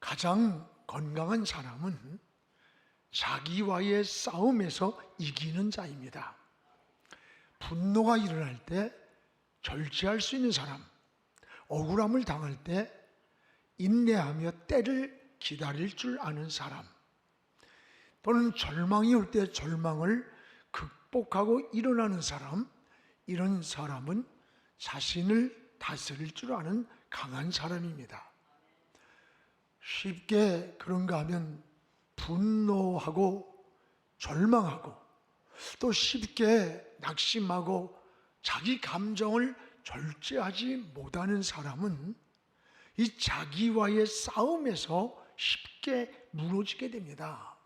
가장 건강한 사람은 자기와의 싸움에서 이기는 자입니다. 분노가 일어날 때 절제할 수 있는 사람, 억울함을 당할 때 인내하며 때를 기다릴 줄 아는 사람, 또는 절망이 올 때 절망을 극복하고 일어나는 사람, 이런 사람은 자신을 다스릴 줄 아는 강한 사람입니다. 쉽게 그런가 하면 분노하고 절망하고 또 쉽게 낙심하고 자기 감정을 절제하지 못하는 사람은 이 자기와의 싸움에서 쉽게 무너지게 됩니다.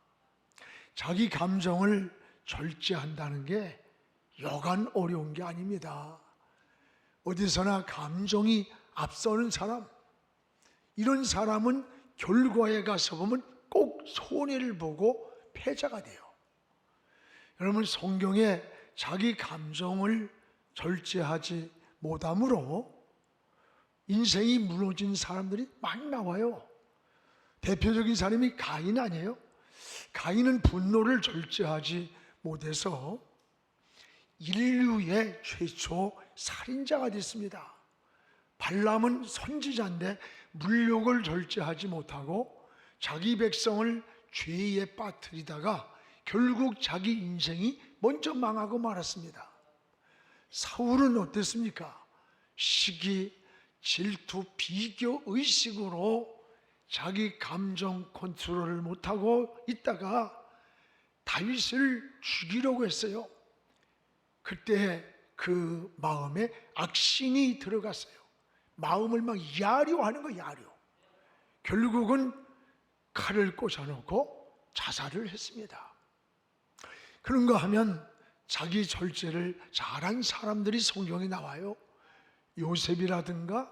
자기 감정을 절제한다는 게 여간 어려운 게 아닙니다. 어디서나 감정이 앞서는 사람, 이런 사람은 결과에 가서 보면 꼭 손해를 보고 패자가 돼요. 여러분, 성경에 자기 감정을 절제하지 못함으로 인생이 무너진 사람들이 많이 나와요. 대표적인 사람이 가인 아니에요? 가인은 분노를 절제하지 못해서 인류의 최초 살인자가 됐습니다. 발람은 선지자인데 물욕을 절제하지 못하고 자기 백성을 죄에 빠뜨리다가 결국 자기 인생이 먼저 망하고 말았습니다. 사울은 어땠습니까? 시기, 질투, 비교, 의식으로 자기 감정 컨트롤을 못하고 있다가 다윗을 죽이려고 했어요. 그때 그 마음에 악신이 들어갔어요. 마음을 막 야려하는 거, 야려. 결국은 칼을 꽂아놓고 자살을 했습니다. 그런가 하면 자기 절제를 잘한 사람들이 성경에 나와요. 요셉이라든가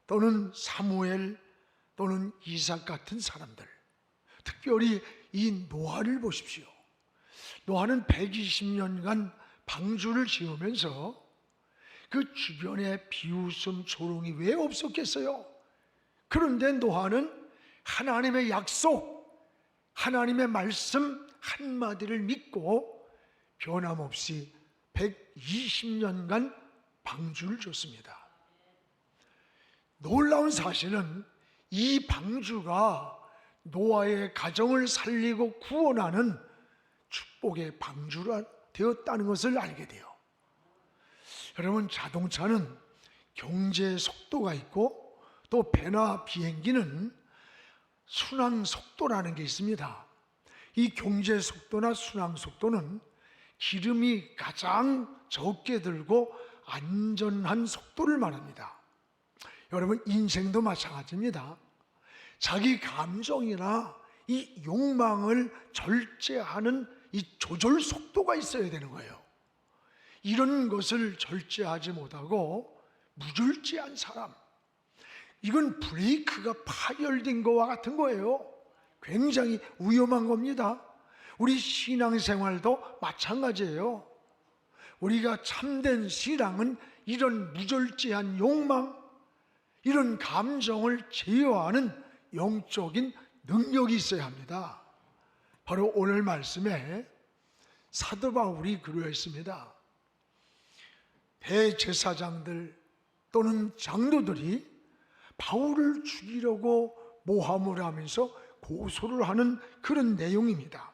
또는 사무엘 또는 이삭 같은 사람들, 특별히 이 노아를 보십시오. 노아는 120년간 방주를 지으면서 그 주변에 비웃음, 조롱이 왜 없었겠어요? 그런데 노아는 하나님의 약속, 하나님의 말씀 한마디를 믿고 변함없이 120년간 방주를 줬습니다. 놀라운 사실은 이 방주가 노아의 가정을 살리고 구원하는 축복의 방주가 되었다는 것을 알게 돼요. 여러분, 자동차는 경제 속도가 있고 또 배나 비행기는 순항 속도라는 게 있습니다. 이 경제 속도나 순항 속도는 기름이 가장 적게 들고 안전한 속도를 말합니다. 여러분, 인생도 마찬가지입니다. 자기 감정이나 이 욕망을 절제하는 이 조절 속도가 있어야 되는 거예요. 이런 것을 절제하지 못하고 무절제한 사람, 이건 브레이크가 파열된 것과 같은 거예요. 굉장히 위험한 겁니다. 우리 신앙생활도 마찬가지예요. 우리가 참된 신앙은 이런 무절제한 욕망, 이런 감정을 제어하는 영적인 능력이 있어야 합니다. 바로 오늘 말씀에 사도 바울이 그러했습니다. 대제사장들 또는 장로들이 바울을 죽이려고 모함을 하면서 고소를 하는 그런 내용입니다.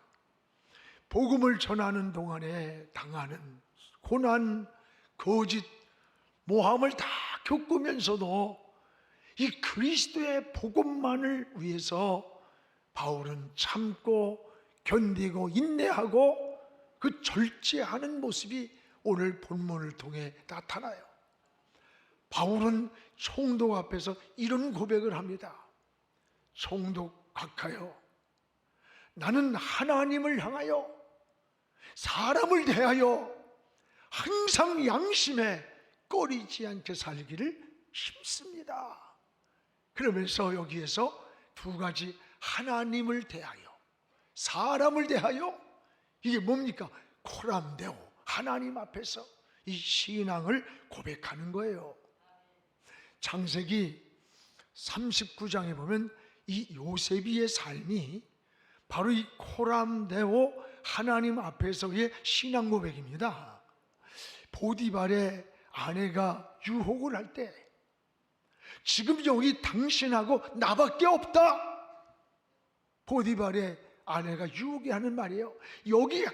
복음을 전하는 동안에 당하는 고난, 거짓, 모함을 다 겪으면서도 이 그리스도의 복음만을 위해서 바울은 참고 견디고 인내하고 그 절제하는 모습이 오늘 본문을 통해 나타나요. 바울은 총독 앞에서 이런 고백을 합니다. 총독 각하여, 나는 하나님을 향하여 사람을 대하여 항상 양심에 꺼리지 않게 살기를 힘씁니다. 그러면서 여기에서 두 가지, 하나님을 대하여, 사람을 대하여, 이게 뭡니까? 코람데오, 하나님 앞에서 이 신앙을 고백하는 거예요. 창세기 39장에 보면 이 요셉의 삶이 바로 이 코람데오 하나님 앞에서의 신앙 고백입니다. 보디발의 아내가 유혹을 할 때 지금 여기 당신하고 나밖에 없다. 보디발의 아내가 유혹이 하는 말이에요. 여기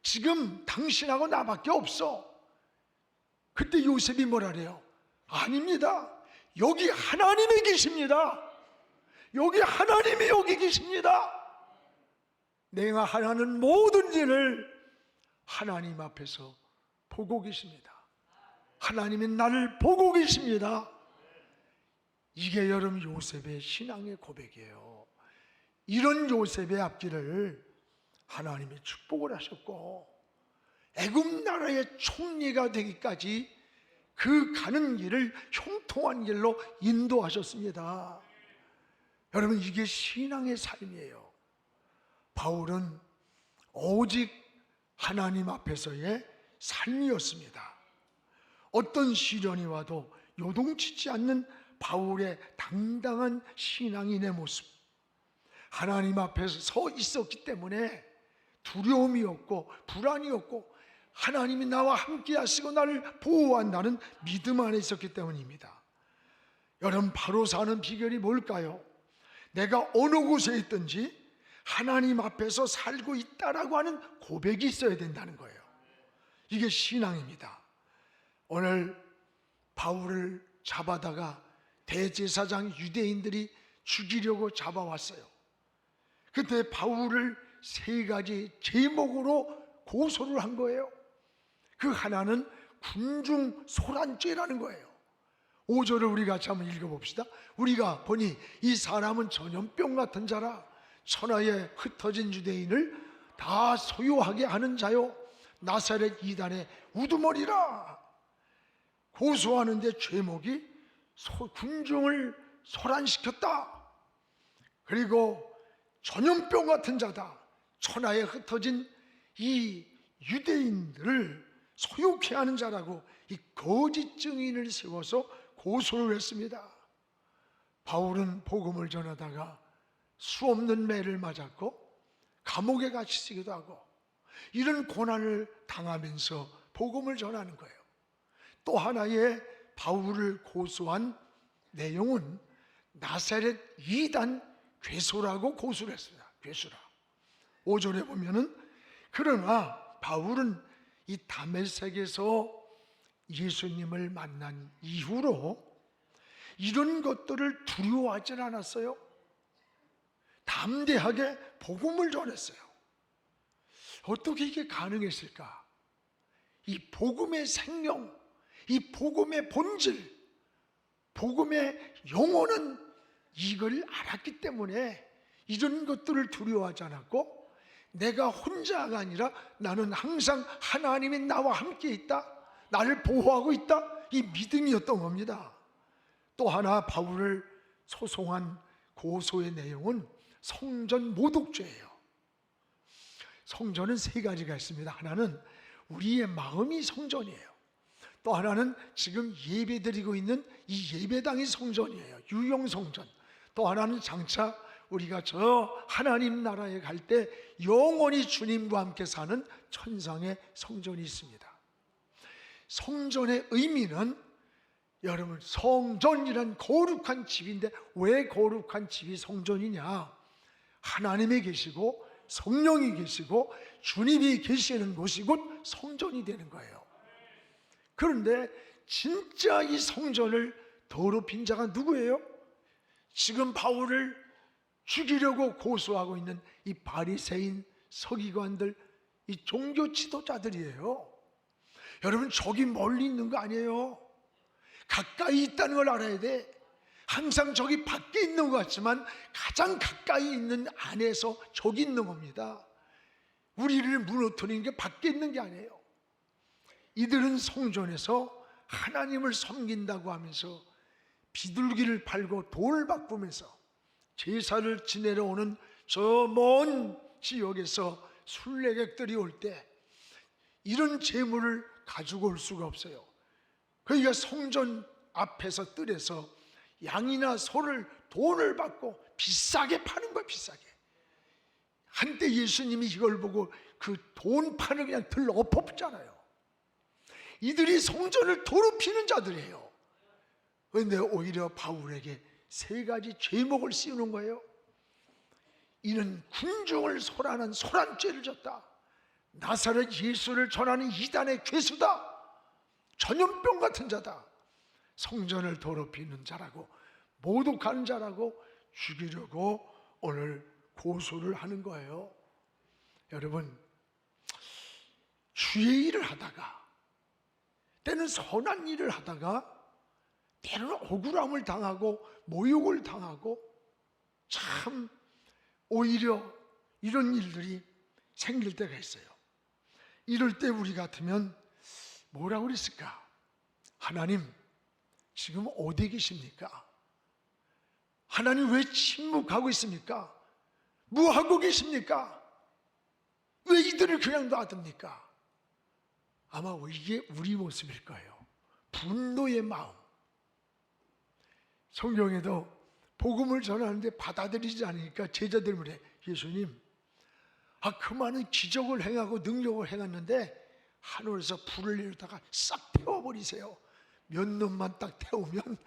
지금 당신하고 나밖에 없어. 그때 요셉이 뭐라 그래요? 아닙니다. 여기 하나님이 계십니다. 여기 하나님이 여기 계십니다. 내가 하라는 모든 일을 하나님 앞에서 보고 계십니다. 하나님이 나를 보고 계십니다. 이게 여러분 요셉의 신앙의 고백이에요. 이런 요셉의 앞길을 하나님이 축복을 하셨고 애굽 나라의 총리가 되기까지 그 가는 길을 형통한 길로 인도하셨습니다. 여러분 이게 신앙의 삶이에요. 바울은 오직 하나님 앞에서의 삶이었습니다. 어떤 시련이 와도 요동치지 않는 바울의 당당한 신앙인의 모습, 하나님 앞에서 서 있었기 때문에 두려움이 없고 불안이 없고 하나님이 나와 함께 하시고 나를 보호한다는 믿음 안에 있었기 때문입니다. 여러분 바로 사는 비결이 뭘까요? 내가 어느 곳에 있든지 하나님 앞에서 살고 있다라고 하는 고백이 있어야 된다는 거예요. 이게 신앙입니다. 오늘 바울을 잡아다가 대제사장 유대인들이 죽이려고 잡아왔어요. 그때 바울을 세 가지 제목으로 고소를 한 거예요. 그 하나는 군중소란죄라는 거예요. 5절을 우리 같이 한번 읽어봅시다. 우리가 보니 이 사람은 전염병 같은 자라 천하에 흩어진 유대인을 다 소유하게 하는 자요 나사렛 이단의 우두머리라. 고소하는데 죄목이 군중을 소란시켰다. 그리고 전염병 같은 자다. 천하에 흩어진 이 유대인들을 소유케 하는 자라고 이 거짓 증인을 세워서 고소를 했습니다. 바울은 복음을 전하다가 수없는 매를 맞았고 감옥에 갇히기도 하고 이런 고난을 당하면서 복음을 전하는 거예요. 또 하나의 바울을 고소한 내용은 나사렛 이단 괴소라고 고소를 했습니다. 괴소라. 5절에 보면은 그러나 바울은 이 다메섹에서 예수님을 만난 이후로 이런 것들을 두려워하지 않았어요. 담대하게 복음을 전했어요. 어떻게 이게 가능했을까? 이 복음의 생명, 이 복음의 본질, 복음의 영혼은 이걸 알았기 때문에 이런 것들을 두려워하지 않았고 내가 혼자가 아니라 나는 항상 하나님이 나와 함께 있다, 나를 보호하고 있다, 이 믿음이었던 겁니다. 또 하나 바울을 소송한 고소의 내용은 성전 모독죄예요. 성전은 세 가지가 있습니다. 하나는 우리의 마음이 성전이에요. 또 하나는 지금 예배드리고 있는 이 예배당이 성전이에요. 유용 성전. 또 하나는 장차 우리가 저 하나님 나라에 갈 때 영원히 주님과 함께 사는 천상의 성전이 있습니다. 성전의 의미는 여러분 성전이란 거룩한 집인데 왜 거룩한 집이 성전이냐? 하나님이 계시고 성령이 계시고 주님이 계시는 곳이 곧 성전이 되는 거예요. 그런데 진짜 이 성전을 더럽힌 자가 누구예요? 지금 바울을 죽이려고 고소하고 있는 이 바리새인 서기관들, 이 종교 지도자들이에요. 여러분 저기 멀리 있는 거 아니에요. 가까이 있다는 걸 알아야 돼. 항상 저기 밖에 있는 것 같지만 가장 가까이 있는 안에서 저기 있는 겁니다. 우리를 무너뜨리는 게 밖에 있는 게 아니에요. 이들은 성전에서 하나님을 섬긴다고 하면서 비둘기를 팔고 돌을 바꾸면서 제사를 지내러 오는 저 먼 지역에서 순례객들이 올 때 이런 재물을 가지고 올 수가 없어요. 그러니까 성전 앞에서 뜰에서 양이나 소를 돈을 받고 비싸게 파는 거야, 비싸게. 한때 예수님이 이걸 보고 그 돈 판을 그냥 들러 엎었잖아요. 이들이 성전을 더럽히는 자들이에요. 그런데 오히려 바울에게 세 가지 죄목을 씌우는 거예요. 이는 군중을 소란한 소란죄를 졌다. 나사렛 예수를 전하는 이단의 괴수다. 전염병 같은 자다. 성전을 더럽히는 자라고, 모독하는 자라고 죽이려고 오늘 고소를 하는 거예요. 여러분, 주의 일을 하다가, 때는 선한 일을 하다가 때로는 억울함을 당하고 모욕을 당하고, 참 오히려 이런 일들이 생길 때가 있어요. 이럴 때 우리 같으면 뭐라고 그랬을까? 하나님, 지금 어디 계십니까? 하나님, 왜 침묵하고 있습니까? 뭐 하고 계십니까? 왜 이들을 그냥 놔둡니까? 아마 이게 우리 모습일 거예요. 분노의 마음. 성경에도 복음을 전하는데 받아들이지 않으니까 제자들 물에, 예수님, 그 많은 기적을 행하고 능력을 행했는데 하늘에서 불을 내리다가 싹 태워버리세요. 몇 놈만 딱 태우면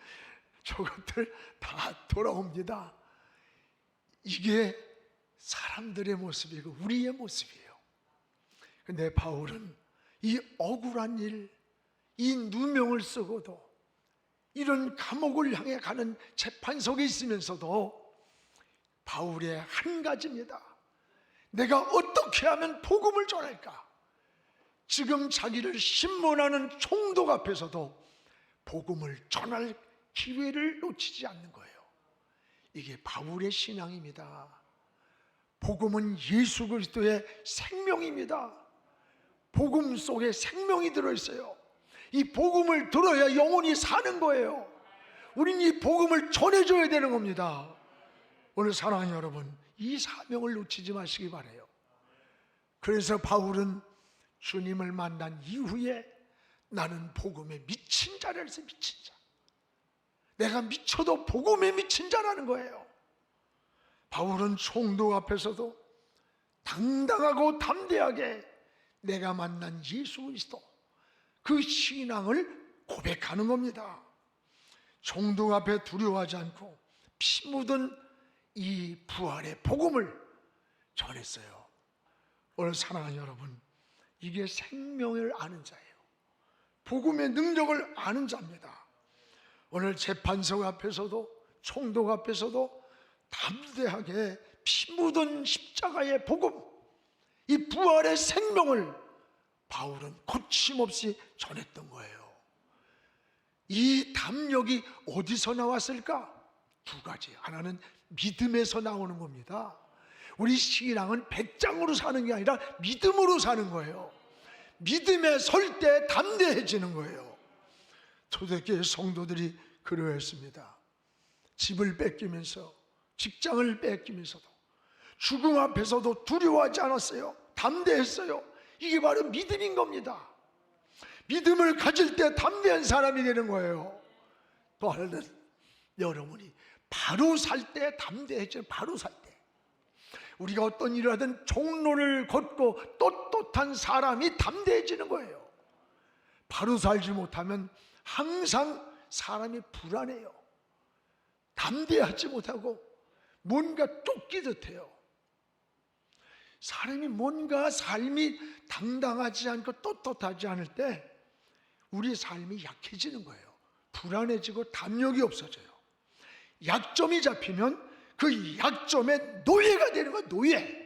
저것들 다 돌아옵니다. 이게 사람들의 모습이고 우리의 모습이에요. 근데 바울은 이 억울한 일, 이 누명을 쓰고도 이런 감옥을 향해 가는 재판석에 있으면서도 바울의 한 가지입니다. 내가 어떻게 하면 복음을 전할까? 지금 자기를 신문하는 총독 앞에서도 복음을 전할 기회를 놓치지 않는 거예요. 이게 바울의 신앙입니다. 복음은 예수 그리스도의 생명입니다. 복음 속에 생명이 들어있어요. 이 복음을 들어야 영혼이 사는 거예요. 우린 이 복음을 전해줘야 되는 겁니다. 오늘 사랑하는 여러분, 이 사명을 놓치지 마시기 바라요. 그래서 바울은 주님을 만난 이후에 나는 복음에 미친 자라서 미친 자, 내가 미쳐도 복음에 미친 자라는 거예요. 바울은 총독 앞에서도 당당하고 담대하게 내가 만난 예수 그리스도, 그 신앙을 고백하는 겁니다. 총독 앞에 두려워하지 않고 피 묻은 이 부활의 복음을 전했어요. 오늘 사랑하는 여러분, 이게 생명을 아는 자예요. 복음의 능력을 아는 자입니다. 오늘 재판석 앞에서도 총독 앞에서도 담대하게 피 묻은 십자가의 복음, 이 부활의 생명을 바울은 거침없이 전했던 거예요. 이 담력이 어디서 나왔을까? 두 가지. 하나는 믿음에서 나오는 겁니다. 우리 신앙은 배짱으로 사는 게 아니라 믿음으로 사는 거예요. 믿음에 설 때 담대해지는 거예요. 초대교회 성도들이 그러했습니다. 집을 뺏기면서, 직장을 뺏기면서도 죽음 앞에서도 두려워하지 않았어요. 담대했어요. 이게 바로 믿음인 겁니다. 믿음을 가질 때 담대한 사람이 되는 거예요. 또 하나는 여러분이 바로 살 때 담대해져요. 바로 살 때. 우리가 어떤 일을 하든 종로를 걷고 떳떳한 사람이 담대해지는 거예요. 바로 살지 못하면 항상 사람이 불안해요. 담대하지 못하고 뭔가 쫓기듯 해요. 사람이 뭔가 삶이 당당하지 않고 떳떳하지 않을 때 우리 삶이 약해지는 거예요. 불안해지고 담력이 없어져요. 약점이 잡히면 그 약점의 노예가 되는 거예요. 노예.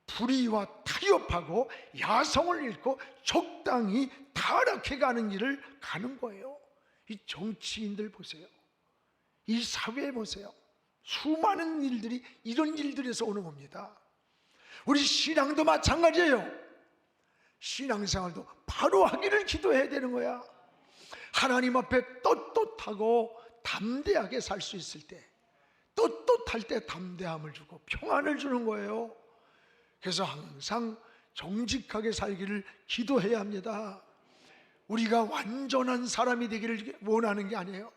불의와 타협하고 야성을 잃고 적당히 타락해가는 길을 가는 거예요. 이 정치인들 보세요. 이 사회 보세요. 수많은 일들이 이런 일들에서 오는 겁니다. 우리 신앙도 마찬가지예요. 신앙생활도 바로 하기를 기도해야 되는 거야. 하나님 앞에 떳떳하고 담대하게 살 수 있을 때, 떳떳할 때 담대함을 주고 평안을 주는 거예요. 그래서 항상 정직하게 살기를 기도해야 합니다. 우리가 완전한 사람이 되기를 원하는 게 아니에요.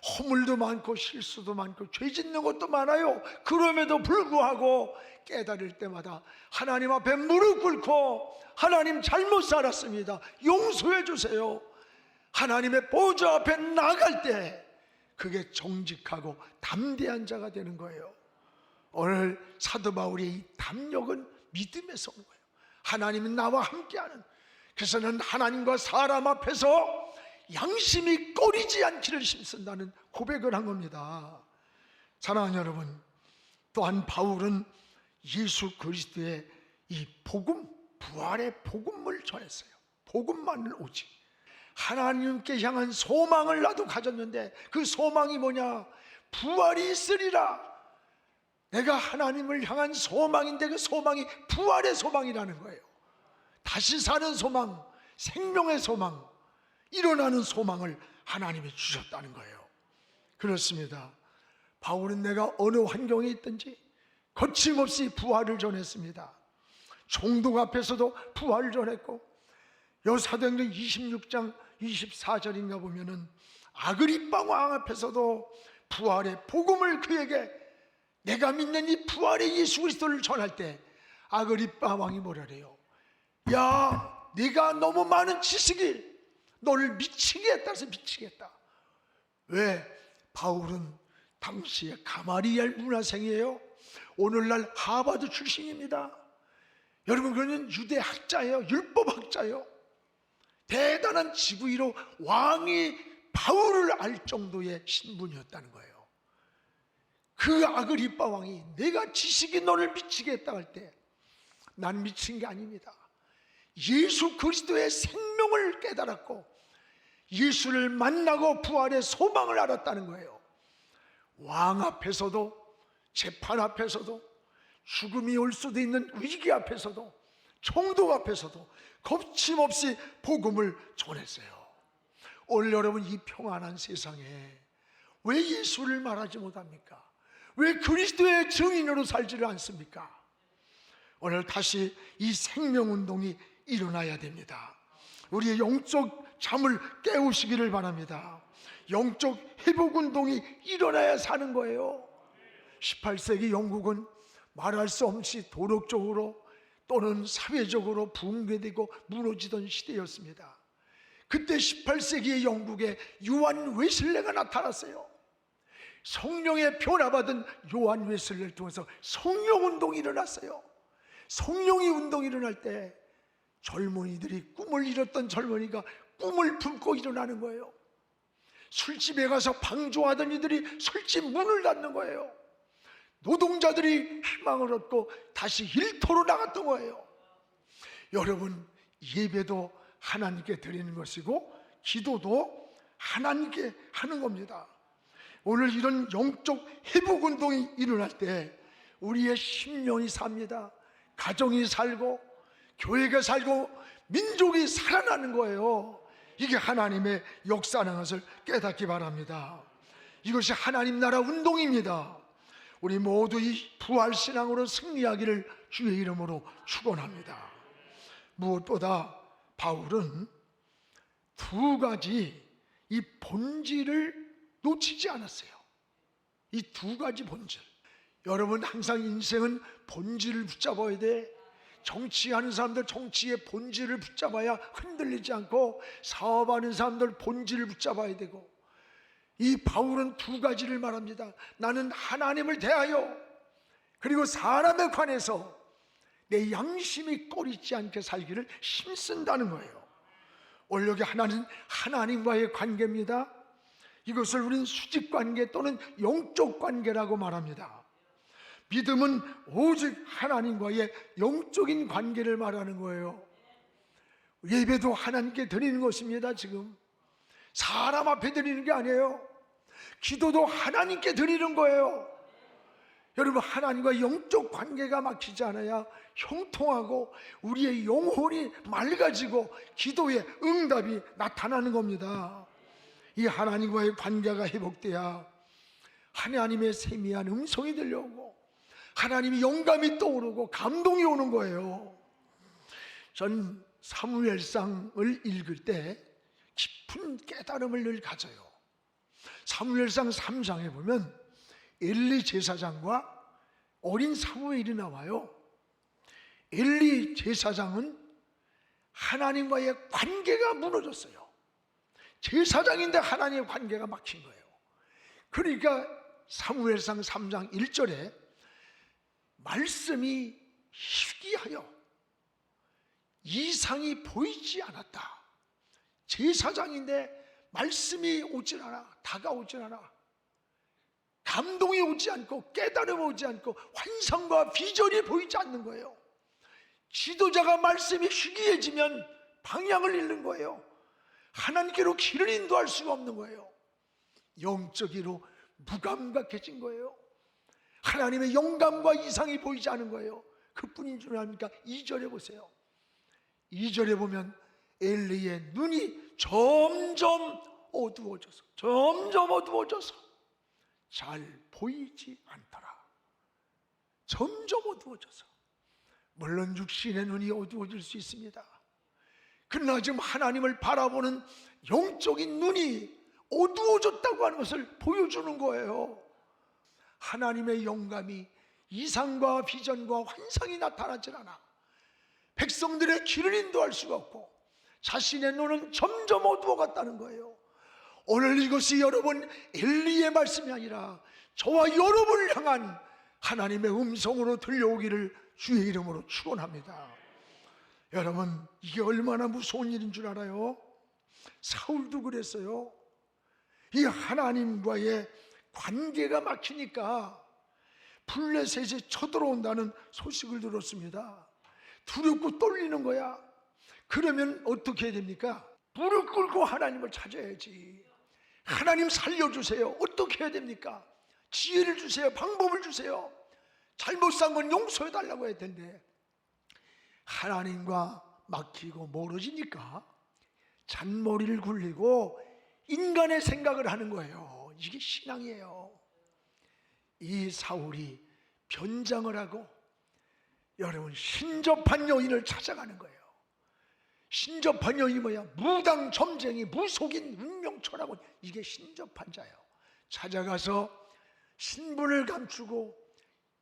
허물도 많고 실수도 많고 죄 짓는 것도 많아요. 그럼에도 불구하고 깨달을 때마다 하나님 앞에 무릎 꿇고 하나님 잘못 살았습니다, 용서해 주세요, 하나님의 보좌 앞에 나갈 때 그게 정직하고 담대한 자가 되는 거예요. 오늘 사도 바울의 이 담력은 믿음에서 온 거예요. 하나님은 나와 함께하는, 그래서 는 하나님과 사람 앞에서 양심이 꺼리지 않기를 힘쓴다는 고백을 한 겁니다. 사랑하는 여러분, 또한 바울은 예수 그리스도의 이 복음, 부활의 복음을 전했어요. 복음만을 오직 하나님께 향한 소망을 나도 가졌는데 그 소망이 뭐냐? 부활이 있으리라. 내가 하나님을 향한 소망인데 그 소망이 부활의 소망이라는 거예요. 다시 사는 소망, 생명의 소망, 일어나는 소망을 하나님이 주셨다는 거예요. 그렇습니다. 바울은 내가 어느 환경에 있든지 거침없이 부활을 전했습니다. 총독 앞에서도 부활을 전했고, 사도행전 26장 24절인가 보면은 아그리빠 왕 앞에서도 부활의 복음을 그에게, 내가 믿는 이 부활의 예수 그리스도를 전할 때 아그리빠 왕이 뭐라 그래요? 야, 네가 너무 많은 지식이 너를 미치게 했다 해서 미치겠다. 왜? 바울은 당시에 가마리엘 문화생이에요. 오늘날 하버드 출신입니다. 여러분, 그는 유대 학자예요. 율법 학자예요. 대단한 지구이로 왕이 바울을 알 정도의 신분이었다는 거예요. 그 아그리빠 왕이 내가 지식이 너를 미치게 했다 할 때 난 미친 게 아닙니다. 예수 그리스도의 생명을 깨달았고 예수를 만나고 부활의 소망을 알았다는 거예요. 왕 앞에서도, 재판 앞에서도, 죽음이 올 수도 있는 위기 앞에서도, 총독 앞에서도 겁침없이 복음을 전했어요. 오늘 여러분, 이 평안한 세상에 왜 예수를 말하지 못합니까? 왜 그리스도의 증인으로 살지를 않습니까? 오늘 다시 이 생명운동이 일어나야 됩니다. 우리의 영적 잠을 깨우시기를 바랍니다. 영적 회복운동이 일어나야 사는 거예요. 18세기 영국은 말할 수 없이 도덕적으로 또는 사회적으로 붕괴되고 무너지던 시대였습니다. 그때 18세기의 영국에 요한 웨슬레가 나타났어요. 성령의 변화받은 요한 웨슬레를 통해서 성령운동이 일어났어요. 성령이 운동이 일어날 때 젊은이들이, 꿈을 잃었던 젊은이가 꿈을 품고 일어나는 거예요. 술집에 가서 방조하던 이들이 술집 문을 닫는 거예요. 노동자들이 희망을 얻고 다시 일터로 나갔던 거예요. 여러분, 예배도 하나님께 드리는 것이고 기도도 하나님께 하는 겁니다. 오늘 이런 영적 회복운동이 일어날 때 우리의 심령이 삽니다. 가정이 살고 교회가 살고 민족이 살아나는 거예요. 이게 하나님의 역사라는 것을 깨닫기 바랍니다. 이것이 하나님 나라 운동입니다. 우리 모두 이 부활신앙으로 승리하기를 주의 이름으로 축원합니다. 무엇보다 바울은 두 가지 이 본질을 놓치지 않았어요. 이 두 가지 본질. 여러분, 항상 인생은 본질을 붙잡아야 돼. 정치하는 사람들 정치의 본질을 붙잡아야 흔들리지 않고, 사업하는 사람들 본질을 붙잡아야 되고, 이 바울은 두 가지를 말합니다. 나는 하나님을 대하여 그리고 사람에 관해서 내 양심이 꺼리지 않게 살기를 힘쓴다는 거예요. 오늘 여기 하나는 하나님과의 관계입니다. 이것을 우리는 수직관계 또는 영적 관계라고 말합니다. 믿음은 오직 하나님과의 영적인 관계를 말하는 거예요. 예배도 하나님께 드리는 것입니다. 지금 사람 앞에 드리는 게 아니에요. 기도도 하나님께 드리는 거예요. 여러분, 하나님과 영적 관계가 막히지 않아야 형통하고 우리의 영혼이 맑아지고 기도의 응답이 나타나는 겁니다. 이 하나님과의 관계가 회복돼야 하나님의 세미한 음성이 들려오고 하나님의 영감이 떠오르고 감동이 오는 거예요. 전 사무엘상을 읽을 때 깊은 깨달음을 늘 가져요. 사무엘상 3장에 보면 엘리 제사장과 어린 사무엘이 나와요. 엘리 제사장은 하나님과의 관계가 무너졌어요. 제사장인데 하나님의 관계가 막힌 거예요. 그러니까 사무엘상 3장 1절에 말씀이 희귀하여 이상이 보이지 않았다. 제사장인데 말씀이 오질 않아, 다가오질 않아, 감동이 오지 않고 깨달음이 오지 않고 환상과 비전이 보이지 않는 거예요. 지도자가 말씀이 희귀해지면 방향을 잃는 거예요. 하나님께로 길을 인도할 수가 없는 거예요. 영적으로 무감각해진 거예요. 하나님의 영감과 이상이 보이지 않은 거예요. 그뿐인 줄 아닙니까? 2절에 보세요. 2절에 보면 엘리의 눈이 점점 어두워져서 잘 보이지 않더라. 점점 어두워져서. 물론 육신의 눈이 어두워질 수 있습니다. 그러나 지금 하나님을 바라보는 영적인 눈이 어두워졌다고 하는 것을 보여주는 거예요. 하나님의 영감이 이상과 비전과 환상이 나타나질 않아. 백성들의 길을 인도할 수가 없고 자신의 눈은 점점 어두워갔다는 거예요. 오늘 이것이 여러분 엘리의 말씀이 아니라 저와 여러분을 향한 하나님의 음성으로 들려오기를 주의 이름으로 축원합니다. 여러분, 이게 얼마나 무서운 일인 줄 알아요? 사울도 그랬어요. 이 하나님과의 관계가 막히니까 블레셋이 쳐들어온다는 소식을 들었습니다. 두렵고 떨리는 거야. 그러면 어떻게 해야 됩니까? 무릎 꿇고 하나님을 찾아야지. 하나님 살려주세요. 어떻게 해야 됩니까? 지혜를 주세요. 방법을 주세요. 잘못 산 건 용서해달라고 해야 텐데 하나님과 막히고 멀어지니까 잔머리를 굴리고 인간의 생각을 하는 거예요. 이게 신앙이에요. 이 사울이 변장을 하고 여러분 신접한 여인을 찾아가는 거예요. 신접한 여인이 뭐야? 무당, 점쟁이, 무속인, 운명철학원, 이게 신접한 자예요. 찾아가서 신분을 감추고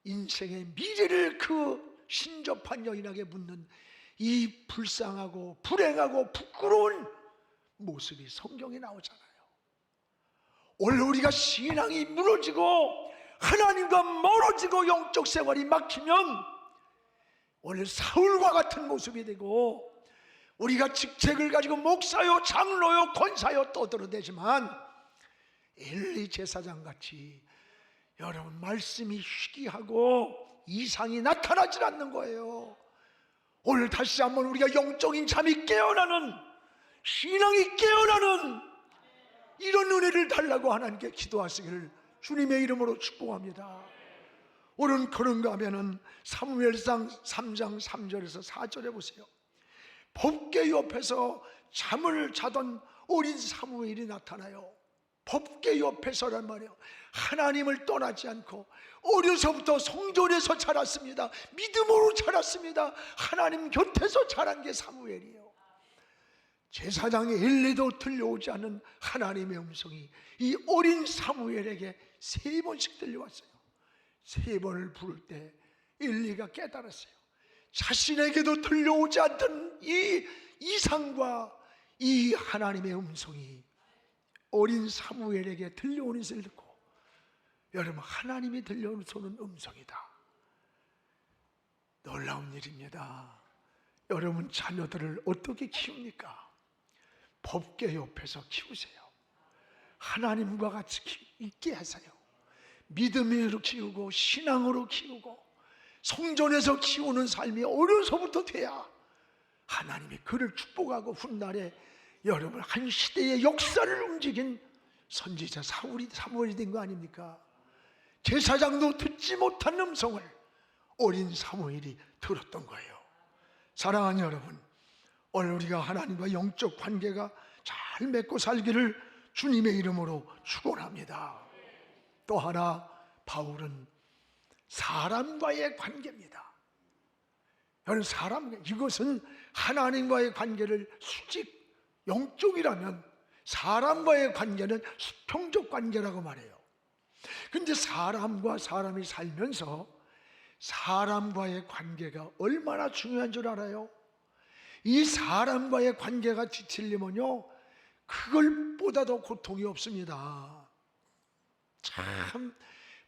인생의 미래를 그 신접한 여인에게 묻는 이 불쌍하고 불행하고 부끄러운 모습이 성경에 나오잖아요. 오늘 우리가 신앙이 무너지고 하나님과 멀어지고 영적 생활이 막히면 오늘 사울과 같은 모습이 되고 우리가 직책을 가지고 목사요, 장로요, 권사요 떠들어대지만 엘리 제사장같이 여러분 말씀이 희귀하고 이상이 나타나질 않는 거예요. 오늘 다시 한번 우리가 영적인 잠이 깨어나는, 신앙이 깨어나는 이런 은혜를 달라고 하나님께 기도하시기를 주님의 이름으로 축복합니다. 오늘 그런가 하면은 사무엘상 3장 3절에서 4절에 보세요. 법궤 옆에서 잠을 자던 어린 사무엘이 나타나요. 법궤 옆에서란 말이에요. 하나님을 떠나지 않고 어려서부터 성전에서 자랐습니다. 믿음으로 자랐습니다. 하나님 곁에서 자란 게 사무엘이에요. 제사장의 엘리도 들려오지 않는 하나님의 음성이 이 어린 사무엘에게 3번씩 들려왔어요. 3번을 부를 때 엘리가 깨달았어요. 자신에게도 들려오지 않던 이 이상과 이 하나님의 음성이 어린 사무엘에게 들려오는 것을 듣고, 여러분, 하나님이 들려오는 음성이다. 놀라운 일입니다. 여러분 자녀들을 어떻게 키웁니까? 법궤 옆에서 키우세요. 하나님과 같이 있게 하세요. 믿음으로 키우고 신앙으로 키우고 성전에서 키우는 삶이 어려서부터 돼야 하나님이 그를 축복하고 훗날에 여러분 한 시대의 역사를 움직인 선지자 사무엘이 된 거 아닙니까? 제사장도 듣지 못한 음성을 어린 사무엘이 들었던 거예요. 사랑하는 여러분, 오늘 우리가 하나님과 영적 관계가 잘 맺고 살기를 주님의 이름으로 축원합니다. 또 하나, 바울은 사람과의 관계입니다. 여러분, 이것은 하나님과의 관계를 수직 영적이라면 사람과의 관계는 수평적 관계라고 말해요. 근데 사람과 사람이 살면서 사람과의 관계가 얼마나 중요한 줄 알아요? 이 사람과의 관계가 뒤틀리면요, 그걸보다도 고통이 없습니다. 참,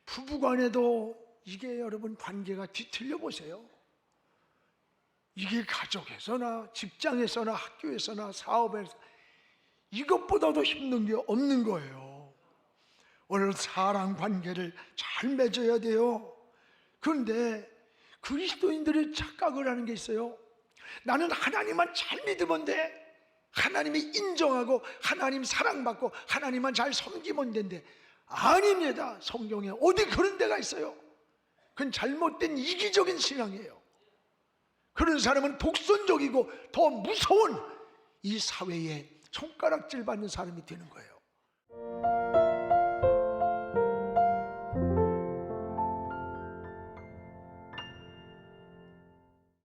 부부간에도 이게 여러분 관계가 뒤틀려 보세요. 이게 가족에서나 직장에서나 학교에서나 사업에서 이것보다도 힘든 게 없는 거예요. 오늘 사람 관계를 잘 맺어야 돼요. 그런데 그리스도인들이 착각을 하는 게 있어요. 나는 하나님만 잘 믿으면 돼. 하나님이 인정하고 하나님 사랑받고 하나님만 잘 섬기면 된대. 아닙니다. 성경에 어디 그런 데가 있어요? 그건 잘못된 이기적인 신앙이에요. 그런 사람은 독선적이고 더 무서운 이 사회에 손가락질 받는 사람이 되는 거예요.